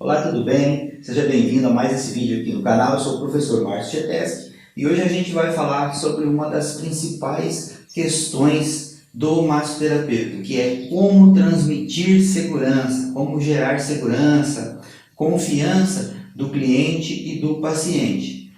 Olá, tudo bem? Seja bem-vindo a mais esse vídeo aqui no canal. Eu sou o professor Márcio Cheteschi e hoje a gente vai falar sobre uma das principais questões do massoterapeuta, que é como transmitir segurança, como gerar segurança, confiança do cliente e do paciente.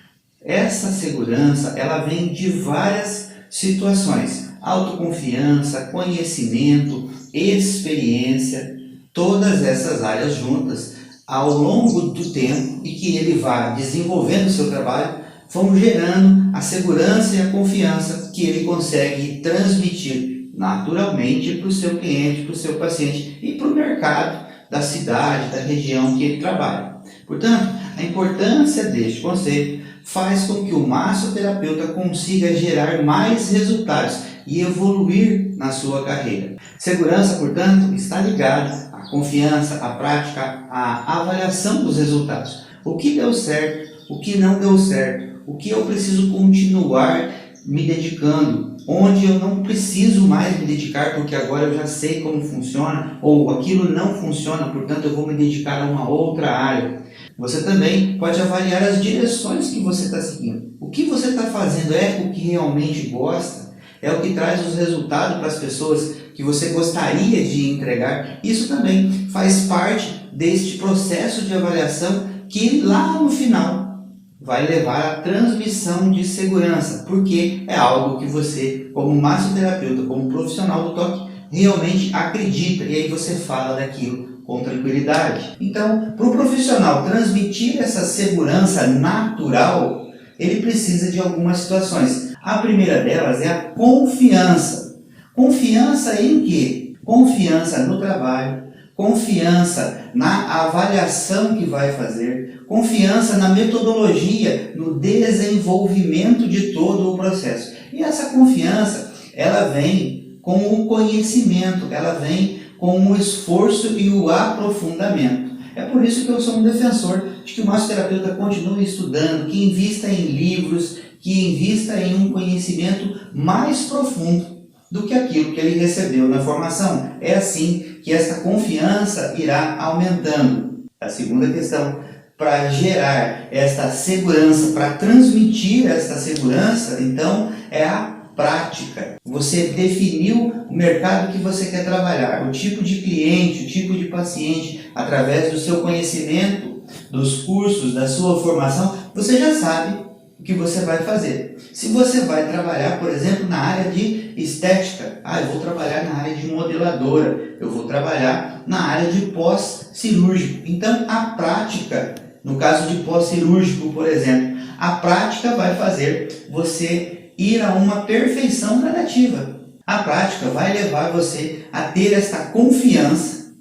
Essa segurança, ela vem de várias situações: autoconfiança, conhecimento, experiência, todas essas áreas juntas ao longo do tempo e que ele vai desenvolvendo o seu trabalho, vão gerando a segurança e a confiança que ele consegue transmitir naturalmente para o seu cliente, para o seu paciente e para o mercado da cidade, da região que ele trabalha. Portanto, a importância deste conceito faz com que o massoterapeuta consiga gerar mais resultados e evoluir na sua carreira. Segurança, portanto, está ligada à confiança, à prática, à avaliação dos resultados. O que deu certo, o que não deu certo, o que eu preciso continuar me dedicando, onde eu não preciso mais me dedicar porque agora eu já sei como funciona, ou aquilo não funciona, portanto eu vou me dedicar a uma outra área. Você também pode avaliar as direções que você está seguindo. O que você está fazendo é o que realmente gosta? É o que traz os resultados para as pessoas que você gostaria de entregar? Isso também faz parte deste processo de avaliação que lá no final vai levar à transmissão de segurança, porque é algo que você, como massoterapeuta, como profissional do toque, realmente acredita, e aí você fala daquilo com tranquilidade. Então, para o profissional transmitir essa segurança natural, ele precisa de algumas situações. A primeira delas é a confiança. Confiança em quê? Confiança no trabalho, confiança na avaliação que vai fazer, confiança na metodologia, no desenvolvimento de todo o processo. E essa confiança, ela vem com o conhecimento, ela vem com o esforço e o aprofundamento. É por isso que eu sou um defensor de que o massoterapeuta continue estudando, que invista em livros, que invista em um conhecimento mais profundo do que aquilo que ele recebeu na formação. É assim que esta confiança irá aumentando. A segunda questão, para gerar esta segurança, para transmitir esta segurança, então, é a prática. Você definiu o mercado que você quer trabalhar, o tipo de cliente, o tipo de paciente, através do seu conhecimento, dos cursos, da sua formação, você já sabe o que você vai fazer. Se você vai trabalhar, por exemplo, na área de estética, eu vou trabalhar na área de modeladora, eu vou trabalhar na área de pós-cirúrgico. Então, a prática, no caso de pós-cirúrgico, por exemplo, a prática vai fazer você ir a uma perfeição gradativa. A prática vai levar você a ter esta confiança,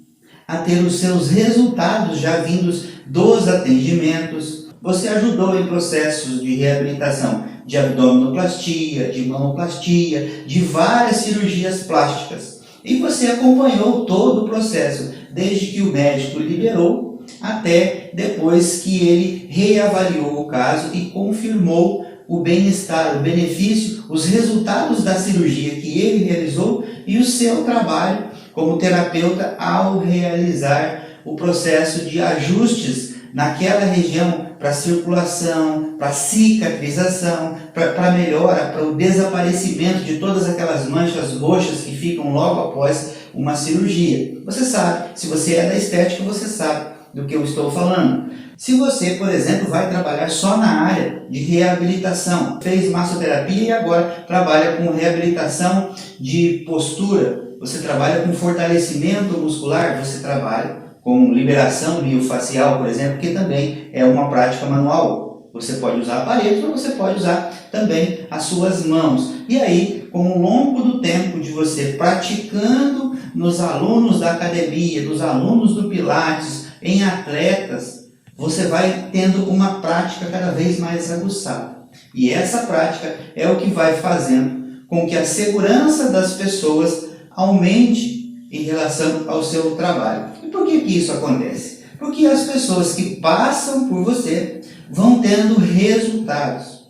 a ter os seus resultados já vindos dos atendimentos. Você ajudou em processos de reabilitação de abdominoplastia, de mamoplastia, de várias cirurgias plásticas. E você acompanhou todo o processo, desde que o médico liberou até depois que ele reavaliou o caso e confirmou o bem-estar, o benefício, os resultados da cirurgia que ele realizou e o seu trabalho como terapeuta ao realizar o processo de ajustes naquela região para circulação, para cicatrização, para melhora, para o desaparecimento de todas aquelas manchas roxas que ficam logo após uma cirurgia. Você sabe, se você é da estética, você sabe do que eu estou falando. Se você, por exemplo, vai trabalhar só na área de reabilitação, fez massoterapia e agora trabalha com reabilitação de postura, você trabalha com fortalecimento muscular, você trabalha com liberação miofacial, por exemplo, que também é uma prática manual. Você pode usar aparelhos, mas você pode usar também as suas mãos. E aí, com o longo do tempo de você praticando nos alunos da academia, nos alunos do Pilates, em atletas, você vai tendo uma prática cada vez mais aguçada. E essa prática é o que vai fazendo com que a segurança das pessoas aumente em relação ao seu trabalho. E por que isso acontece? Porque as pessoas que passam por você vão tendo resultados.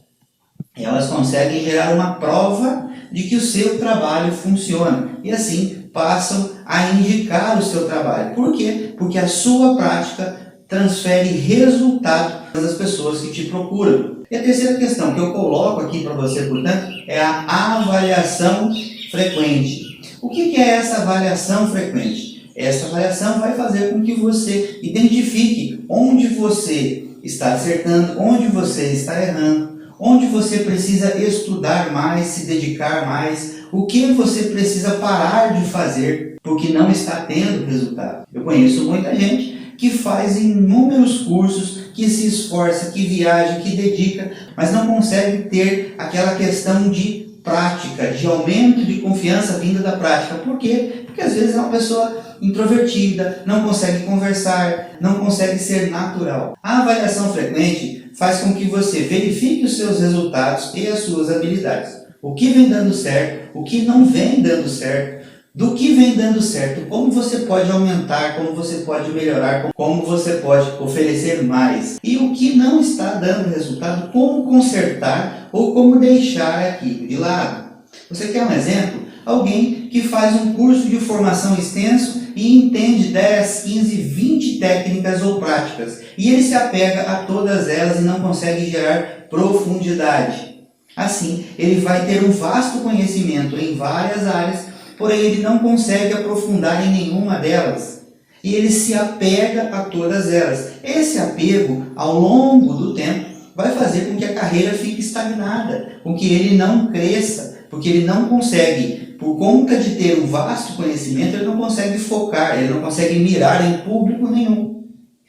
Elas conseguem gerar uma prova de que o seu trabalho funciona. E assim passam a indicar o seu trabalho. Por quê? Porque a sua prática transfere resultado das pessoas que te procuram. E a terceira questão que eu coloco aqui para você, portanto, é a avaliação frequente. O que é essa avaliação frequente? Essa avaliação vai fazer com que você identifique onde você está acertando, onde você está errando, onde você precisa estudar mais, se dedicar mais, o que você precisa parar de fazer porque não está tendo resultado. Eu conheço muita gente que faz inúmeros cursos, que se esforça, que viaja, que dedica, mas não consegue ter aquela questão de prática, de aumento de confiança vinda da prática. Por quê? Porque às vezes é uma pessoa introvertida, não consegue conversar, não consegue ser natural. A avaliação frequente faz com que você verifique os seus resultados e as suas habilidades. O que vem dando certo, o que não vem dando certo, do que vem dando certo, como você pode aumentar, como você pode melhorar, como você pode oferecer mais. E o que não está dando resultado, como consertar ou como deixar aquilo de lado. Você quer um exemplo? Alguém que faz um curso de formação extenso e entende 10, 15, 20 técnicas ou práticas. E ele se apega a todas elas e não consegue gerar profundidade. Assim, ele vai ter um vasto conhecimento em várias áreas, porém ele não consegue aprofundar em nenhuma delas. E ele se apega a todas elas. Esse apego, ao longo do tempo, vai fazer com que a carreira fique estagnada, com que ele não cresça, porque ele não consegue, por conta de ter um vasto conhecimento, ele não consegue focar, ele não consegue mirar em público nenhum.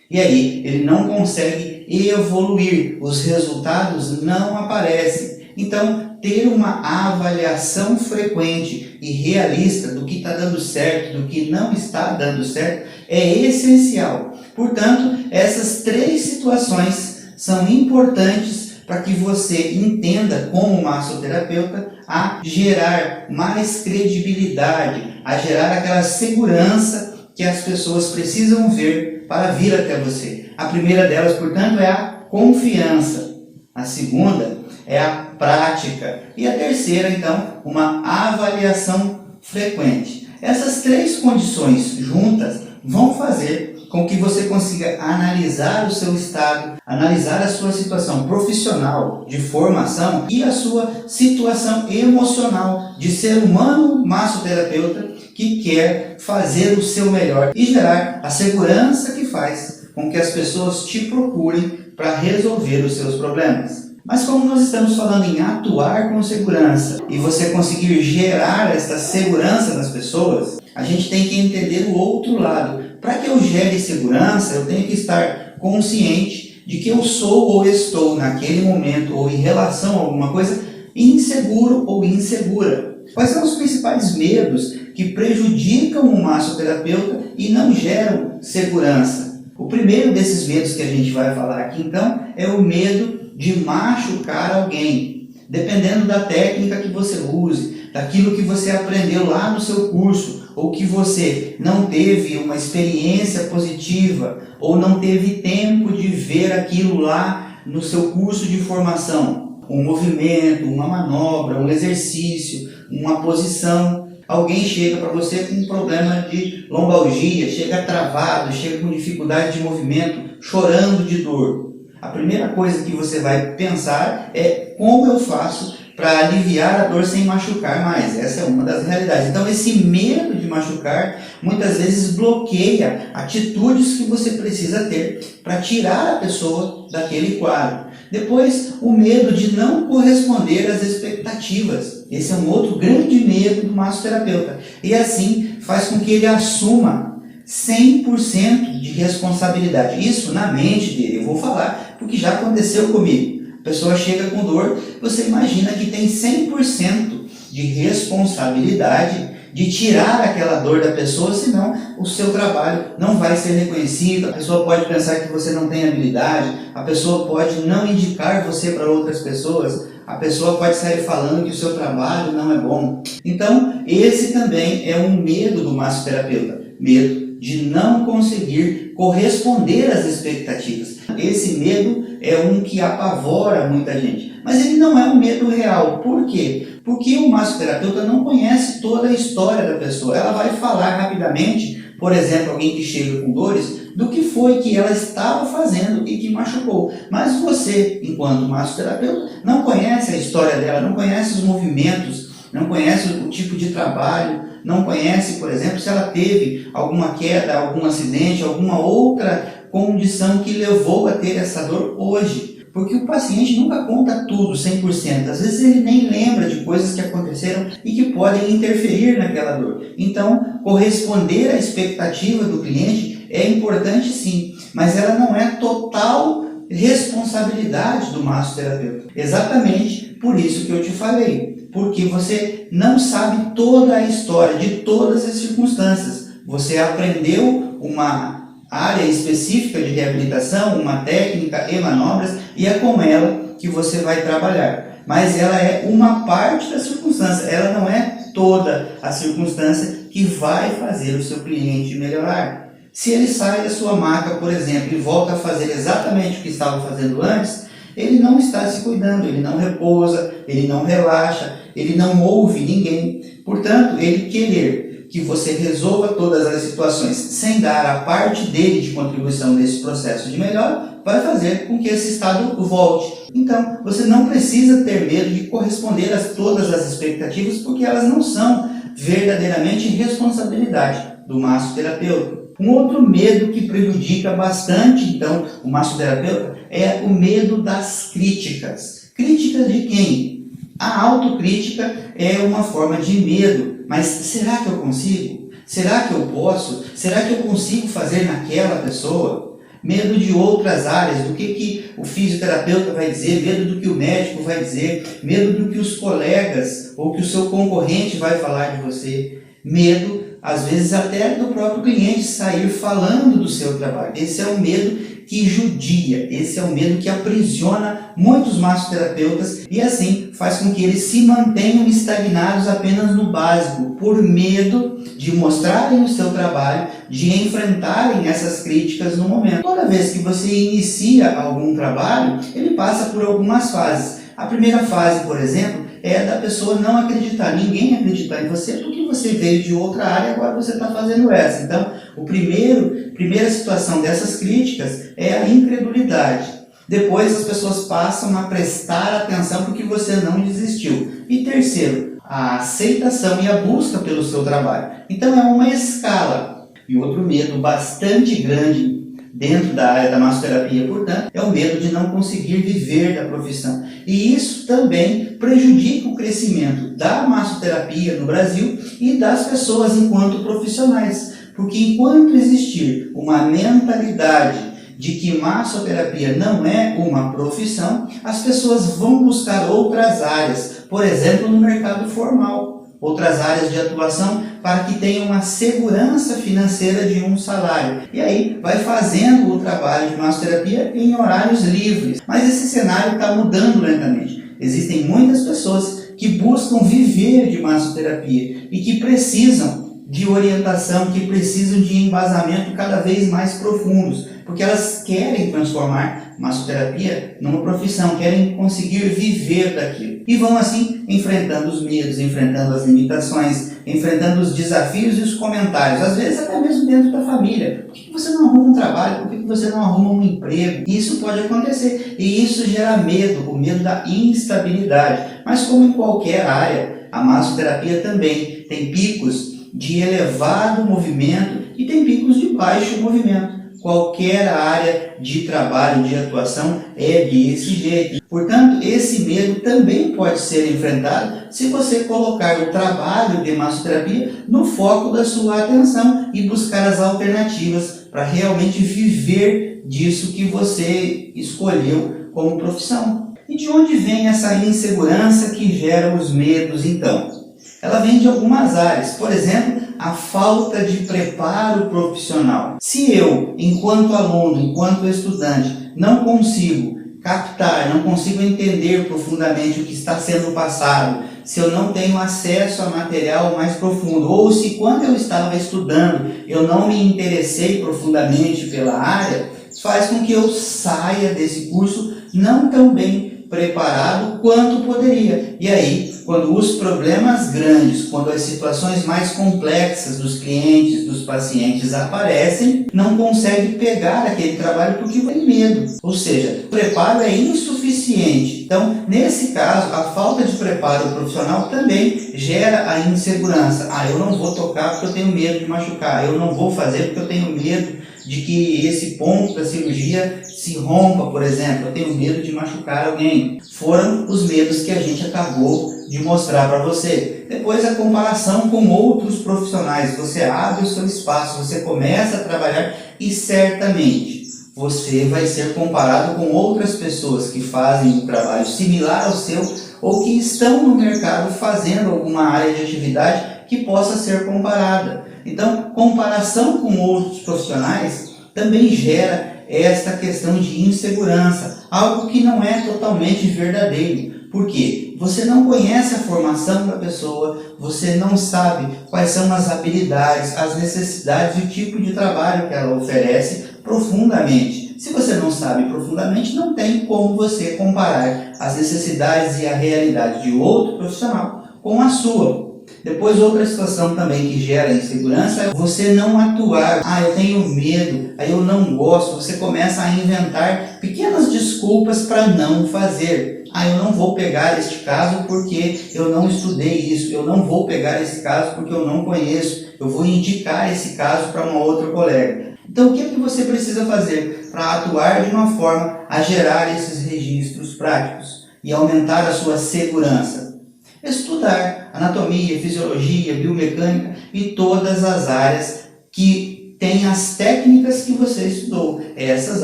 E aí, ele não consegue evoluir, os resultados não aparecem. Então, ter uma avaliação frequente e realista do que está dando certo, do que não está dando certo, é essencial. Portanto, essas três situações são importantes para que você entenda, como massoterapeuta, a gerar mais credibilidade, a gerar aquela segurança que as pessoas precisam ver para vir até você. A primeira delas, portanto, é a confiança. A segunda é a prática. E a terceira, então, uma avaliação frequente. Essas três condições juntas vão fazer com que você consiga analisar o seu estado, analisar a sua situação profissional de formação e a sua situação emocional de ser humano massoterapeuta que quer fazer o seu melhor e gerar a segurança que faz com que as pessoas te procurem para resolver os seus problemas. Mas como nós estamos falando em atuar com segurança e você conseguir gerar essa segurança nas pessoas, a gente tem que entender o outro lado. Para que eu gere segurança, eu tenho que estar consciente de que eu sou ou estou naquele momento ou em relação a alguma coisa inseguro ou insegura. Quais são os principais medos que prejudicam o massoterapeuta e não geram segurança? O primeiro desses medos que a gente vai falar aqui, então, é o medo de machucar alguém. Dependendo da técnica que você use, daquilo que você aprendeu lá no seu curso, ou que você não teve uma experiência positiva, ou não teve tempo de ver aquilo lá no seu curso de formação. Um movimento, uma manobra, um exercício, uma posição. Alguém chega para você com um problema de lombalgia, chega travado, chega com dificuldade de movimento, chorando de dor. A primeira coisa que você vai pensar é como eu faço para aliviar a dor sem machucar mais. Essa é uma das realidades. Então, esse medo de machucar muitas vezes bloqueia atitudes que você precisa ter para tirar a pessoa daquele quadro. Depois, o medo de não corresponder às expectativas. Esse é um outro grande medo do massoterapeuta. E assim faz com que ele assuma 100% de responsabilidade. Isso na mente dele. Eu vou falar porque já aconteceu comigo. A pessoa chega com dor, você imagina que tem 100% de responsabilidade de tirar aquela dor da pessoa, senão o seu trabalho não vai ser reconhecido, a pessoa pode pensar que você não tem habilidade, a pessoa pode não indicar você para outras pessoas, a pessoa pode sair falando que o seu trabalho não é bom. Então, esse também é um medo do massoterapeuta, medo de não conseguir corresponder às expectativas. Esse medo é um que apavora muita gente, mas ele não é um medo real. Por quê? Porque o massoterapeuta não conhece toda a história da pessoa. Ela vai falar rapidamente por exemplo, alguém que chega com dores, do que foi que ela estava fazendo e que machucou. Mas você, enquanto massoterapeuta, não conhece a história dela, não conhece os movimentos, não conhece o tipo de trabalho, não conhece, por exemplo, se ela teve alguma queda, algum acidente, alguma outra condição que levou a ter essa dor hoje. Porque o paciente nunca conta tudo 100%. Às vezes ele nem lembra de coisas que aconteceram e que podem interferir naquela dor. Então, corresponder à expectativa do cliente é importante sim, mas ela não é total responsabilidade do massoterapeuta. Exatamente por isso que eu te falei. Porque você não sabe toda a história de todas as circunstâncias. Você aprendeu uma área específica de reabilitação, uma técnica e manobras, e é com ela que você vai trabalhar. Mas ela é uma parte da circunstância, ela não é toda a circunstância que vai fazer o seu cliente melhorar. Se ele sai da sua maca, por exemplo, e volta a fazer exatamente o que estava fazendo antes, ele não está se cuidando, ele não repousa, ele não relaxa, ele não ouve ninguém. Portanto, ele querer que você resolva todas as situações sem dar a parte dele de contribuição nesse processo de melhora, vai fazer com que esse estado volte. Então, você não precisa ter medo de corresponder a todas as expectativas, porque elas não são verdadeiramente responsabilidade do massoterapeuta. Um outro medo que prejudica bastante, então, o massoterapeuta é o medo das críticas. Críticas de quem? A autocrítica é uma forma de medo. Mas será que eu consigo? Será que eu posso? Será que eu consigo fazer naquela pessoa? Medo de outras áreas, do que o fisioterapeuta vai dizer, medo do que o médico vai dizer, medo do que os colegas ou que o seu concorrente vai falar de você. Medo, às vezes até do próprio cliente sair falando do seu trabalho. Esse é o medo que judia, esse é o medo que aprisiona muitos massoterapeutas e assim faz com que eles se mantenham estagnados apenas no básico, por medo de mostrarem o seu trabalho, de enfrentarem essas críticas no momento. Toda vez que você inicia algum trabalho, ele passa por algumas fases. A primeira fase, por exemplo, é da pessoa não acreditar, ninguém acreditar em você porque você veio de outra área e agora você está fazendo essa. Então, primeira situação dessas críticas é a incredulidade. Depois as pessoas passam a prestar atenção porque você não desistiu. E terceiro, a aceitação e a busca pelo seu trabalho. Então é uma escala. E outro medo bastante grande dentro da área da massoterapia, portanto, é o medo de não conseguir viver da profissão. E isso também prejudica o crescimento da massoterapia no Brasil e das pessoas enquanto profissionais. Porque enquanto existir uma mentalidade de que massoterapia não é uma profissão, as pessoas vão buscar outras áreas, por exemplo, no mercado formal, outras áreas de atuação para que tenham uma segurança financeira de um salário. E aí vai fazendo o trabalho de massoterapia em horários livres. Mas esse cenário está mudando lentamente. Existem muitas pessoas que buscam viver de massoterapia e que precisam de orientação, que precisam de embasamento cada vez mais profundos, porque elas querem transformar massoterapia numa profissão, querem conseguir viver daquilo. E vão assim enfrentando os medos, enfrentando as limitações, enfrentando os desafios e os comentários, às vezes até mesmo dentro da família. Por que você não arruma um trabalho? Por que você não arruma um emprego? Isso pode acontecer e isso gera medo, o medo da instabilidade. Mas como em qualquer área, a massoterapia também tem picos de elevado movimento e tem picos de baixo movimento. Qualquer área de trabalho, de atuação é desse jeito. Portanto, esse medo também pode ser enfrentado se você colocar o trabalho de massoterapia no foco da sua atenção e buscar as alternativas para realmente viver disso que você escolheu como profissão. E de onde vem essa insegurança que gera os medos, então? Ela vem de algumas áreas, por exemplo, a falta de preparo profissional. Se eu, enquanto aluno, enquanto estudante, não consigo captar, não consigo entender profundamente o que está sendo passado, se eu não tenho acesso a material mais profundo, ou se quando eu estava estudando eu não me interessei profundamente pela área, faz com que eu saia desse curso não tão bem preparado quanto poderia. E aí, quando os problemas grandes, quando as situações mais complexas dos clientes, dos pacientes aparecem, não consegue pegar aquele trabalho porque tem medo. Ou seja, o preparo é insuficiente. Então, nesse caso, a falta de preparo profissional também gera a insegurança. Eu não vou tocar porque eu tenho medo de machucar. Eu não vou fazer porque eu tenho medo de que esse ponto da cirurgia se rompa, por exemplo. Eu tenho medo de machucar alguém. Foram os medos que a gente acabou de mostrar para você. Depois a comparação com outros profissionais. Você abre o seu espaço, você começa a trabalhar e certamente você vai ser comparado com outras pessoas que fazem um trabalho similar ao seu ou que estão no mercado fazendo alguma área de atividade que possa ser comparada. Então, comparação com outros profissionais também gera esta questão de insegurança, algo que não é totalmente verdadeiro. Por quê? Você não conhece a formação da pessoa, você não sabe quais são as habilidades, as necessidades e o tipo de trabalho que ela oferece profundamente. Se você não sabe profundamente, não tem como você comparar as necessidades e a realidade de outro profissional com a sua. Depois, outra situação também que gera insegurança é você não atuar. Eu tenho medo, eu não gosto. Você começa a inventar pequenas desculpas para não fazer. Eu não vou pegar este caso porque eu não estudei isso. Eu não vou pegar esse caso porque eu não conheço. Eu vou indicar esse caso para uma outra colega. Então, o que é que você precisa fazer para atuar de uma forma a gerar esses registros práticos e aumentar a sua segurança? Estudar anatomia, fisiologia, biomecânica e todas as áreas que têm as técnicas que você estudou. Essas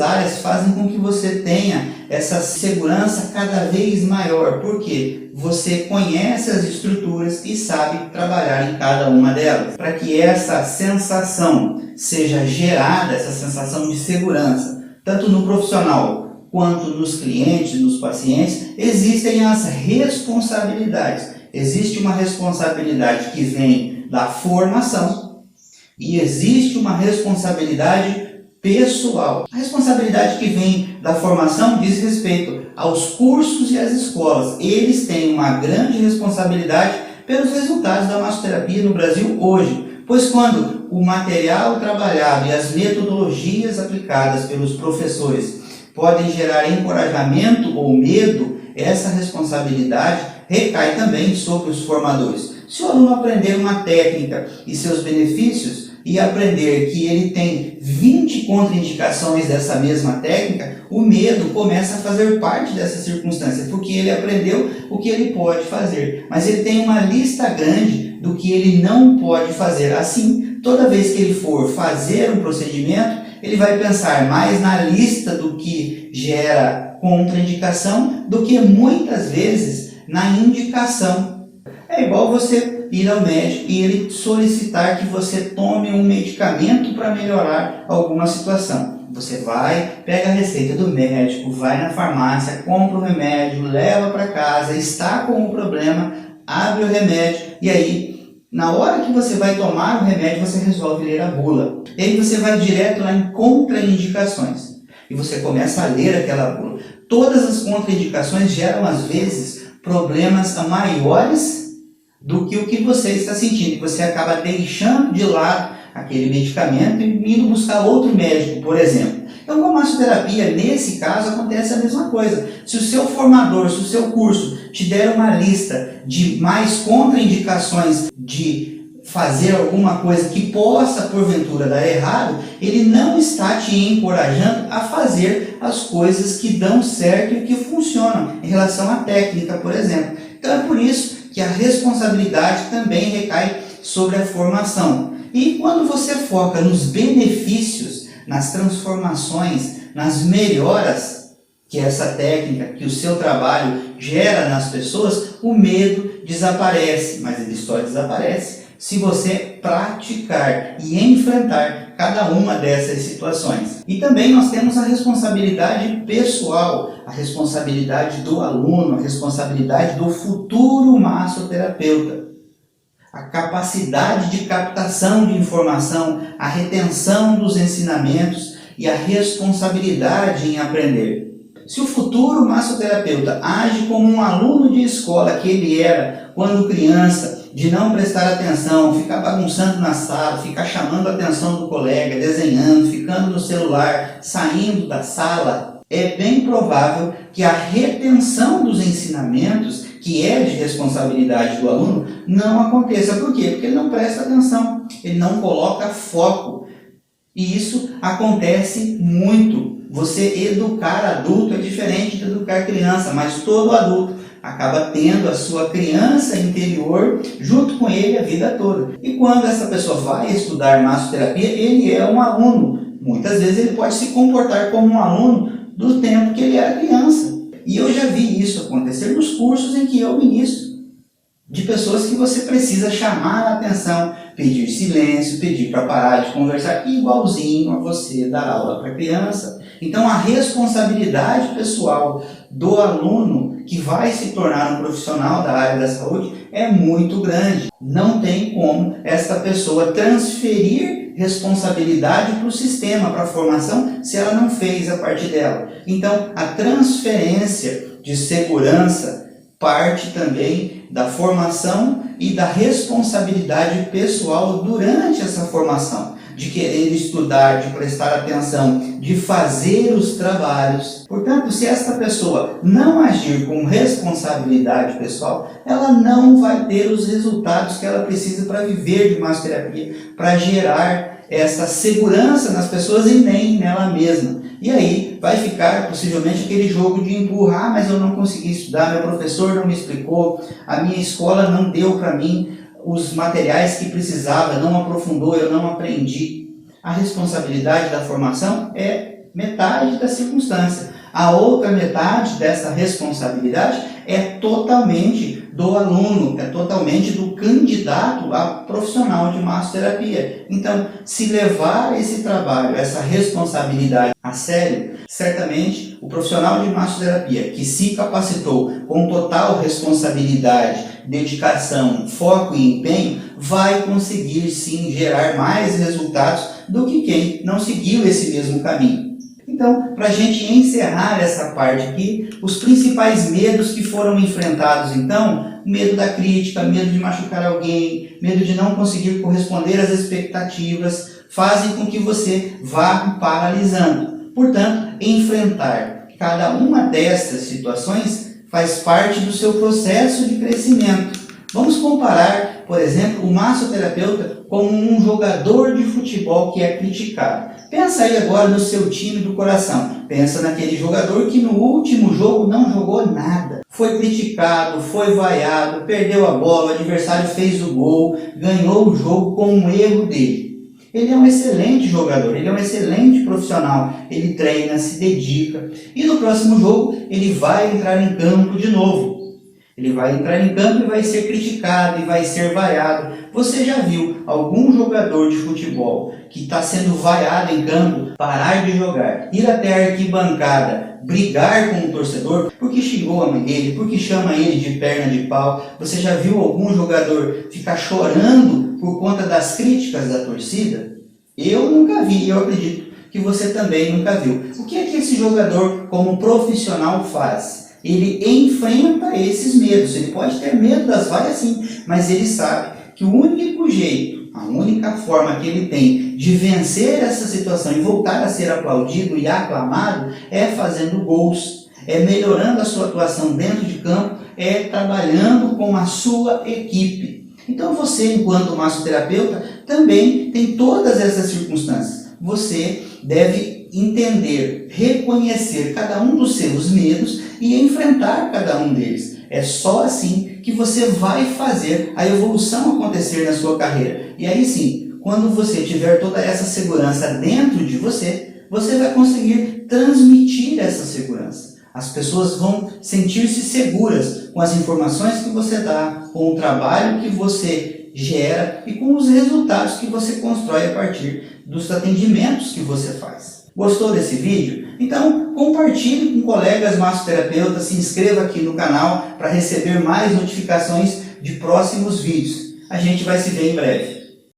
áreas fazem com que você tenha essa segurança cada vez maior, porque você conhece as estruturas e sabe trabalhar em cada uma delas. Para que essa sensação seja gerada, essa sensação de segurança, tanto no profissional quanto nos clientes, nos pacientes, existem as responsabilidades. Existe uma responsabilidade que vem da formação e existe uma responsabilidade pessoal. A responsabilidade que vem da formação diz respeito aos cursos e às escolas. Eles têm uma grande responsabilidade pelos resultados da massoterapia no Brasil hoje, pois quando o material trabalhado e as metodologias aplicadas pelos professores podem gerar encorajamento ou medo, essa responsabilidade recai também sobre os formadores. Se o aluno aprender uma técnica e seus benefícios e aprender que ele tem 20 contraindicações dessa mesma técnica, o medo começa a fazer parte dessa circunstância, porque ele aprendeu o que ele pode fazer, mas ele tem uma lista grande do que ele não pode fazer. Assim, toda vez que ele for fazer um procedimento, ele vai pensar mais na lista do que gera contraindicação do que muitas vezes na indicação. É igual você ir ao médico e ele solicitar que você tome um medicamento para melhorar alguma situação. Você vai, pega a receita do médico, vai na farmácia, compra o remédio, leva para casa, está com o problema, abre o remédio e aí, na hora que você vai tomar o remédio, você resolve ler a bula. E aí você vai direto lá em contraindicações e você começa a ler aquela bula. Todas as contraindicações geram, às vezes, problemas maiores do que o que você está sentindo. E você acaba deixando de lado aquele medicamento e indo buscar outro médico, por exemplo. Então, com a massoterapia, nesse caso, acontece a mesma coisa. Se o seu formador, se o seu curso te der uma lista de mais contraindicações de fazer alguma coisa que possa, porventura, dar errado, ele não está te encorajando a fazer as coisas que dão certo e que funcionam em relação à técnica, por exemplo. Então é por isso que a responsabilidade também recai sobre a formação. E quando você foca nos benefícios, nas transformações, nas melhoras que essa técnica, que o seu trabalho gera nas pessoas, o medo desaparece, mas ele só desaparece se você praticar e enfrentar cada uma dessas situações. E também nós temos a responsabilidade pessoal, a responsabilidade do aluno, a responsabilidade do futuro massoterapeuta. A capacidade de captação de informação, a retenção dos ensinamentos e a responsabilidade em aprender. Se o futuro massoterapeuta age como um aluno de escola que ele era quando criança, de não prestar atenção, ficar bagunçando na sala, ficar chamando a atenção do colega, desenhando, ficando no celular, saindo da sala, é bem provável que a retenção dos ensinamentos, que é de responsabilidade do aluno, não aconteça. Por quê? Porque ele não presta atenção, ele não coloca foco. E isso acontece muito. Você educar adulto é diferente de educar criança, mas todo adulto acaba tendo a sua criança interior junto com ele a vida toda. E quando essa pessoa vai estudar massoterapia, ele é um aluno. Muitas vezes ele pode se comportar como um aluno do tempo que ele era criança. E eu já vi isso acontecer nos cursos em que eu ministro, de pessoas que você precisa chamar a atenção, pedir silêncio, pedir para parar de conversar, igualzinho a você dar aula para criança. Então a responsabilidade pessoal do aluno que vai se tornar um profissional da área da saúde é muito grande. Não tem como esta pessoa transferir responsabilidade para o sistema, para a formação, se ela não fez a parte dela. Então a transferência de segurança parte também da formação e da responsabilidade pessoal durante essa formação, de querer estudar, de prestar atenção, de fazer os trabalhos. Portanto, se esta pessoa não agir com responsabilidade pessoal, ela não vai ter os resultados que ela precisa para viver de massoterapia, para gerar essa segurança nas pessoas e nem nela mesma. E aí vai ficar possivelmente aquele jogo de empurrar, mas eu não consegui estudar, meu professor não me explicou, a minha escola não deu para mim os materiais que precisava, não aprofundou, eu não aprendi. A responsabilidade da formação é metade da circunstância. A outra metade dessa responsabilidade é totalmente do aluno, é totalmente do candidato a profissional de massoterapia. Então, se levar esse trabalho, essa responsabilidade a sério, certamente o profissional de massoterapia que se capacitou com total responsabilidade, dedicação, foco e empenho, vai conseguir sim gerar mais resultados do que quem não seguiu esse mesmo caminho. Então, para a gente encerrar essa parte aqui, os principais medos que foram enfrentados, então, medo da crítica, medo de machucar alguém, medo de não conseguir corresponder às expectativas, fazem com que você vá paralisando. Portanto, enfrentar cada uma dessas situações faz parte do seu processo de crescimento. Vamos comparar, por exemplo, o massoterapeuta como um jogador de futebol que é criticado. Pensa aí agora no seu time do coração. Pensa naquele jogador que no último jogo não jogou nada. Foi criticado, foi vaiado, perdeu a bola, o adversário fez o gol, ganhou o jogo com um erro dele. Ele é um excelente jogador, ele é um excelente profissional, ele treina, se dedica e no próximo jogo ele vai entrar em campo de novo. Ele vai entrar em campo e vai ser criticado e vai ser vaiado. Você já viu algum jogador de futebol que está sendo vaiado em campo parar de jogar, ir até a arquibancada, brigar com o torcedor porque xingou a mãe dele, porque chama ele de perna de pau? Você já viu algum jogador ficar chorando por conta das críticas da torcida? Eu nunca vi e eu acredito que você também nunca viu. O que é que esse jogador, como profissional, faz? Ele enfrenta esses medos. Ele pode ter medo das vaias sim, mas ele sabe que o único jeito, a única forma que ele tem de vencer essa situação e voltar a ser aplaudido e aclamado é fazendo gols, é melhorando a sua atuação dentro de campo, é trabalhando com a sua equipe. Então você, enquanto massoterapeuta, também tem todas essas circunstâncias. Você deve entender, reconhecer cada um dos seus medos e enfrentar cada um deles. É só assim que você vai fazer a evolução acontecer na sua carreira. E aí sim, quando você tiver toda essa segurança dentro de você, você vai conseguir transmitir essa segurança. As pessoas vão sentir-se seguras com as informações que você dá, com o trabalho que você gera e com os resultados que você constrói a partir dos atendimentos que você faz. Gostou desse vídeo? Então compartilhe com colegas massoterapeutas, se inscreva aqui no canal para receber mais notificações de próximos vídeos. A gente vai se ver em breve.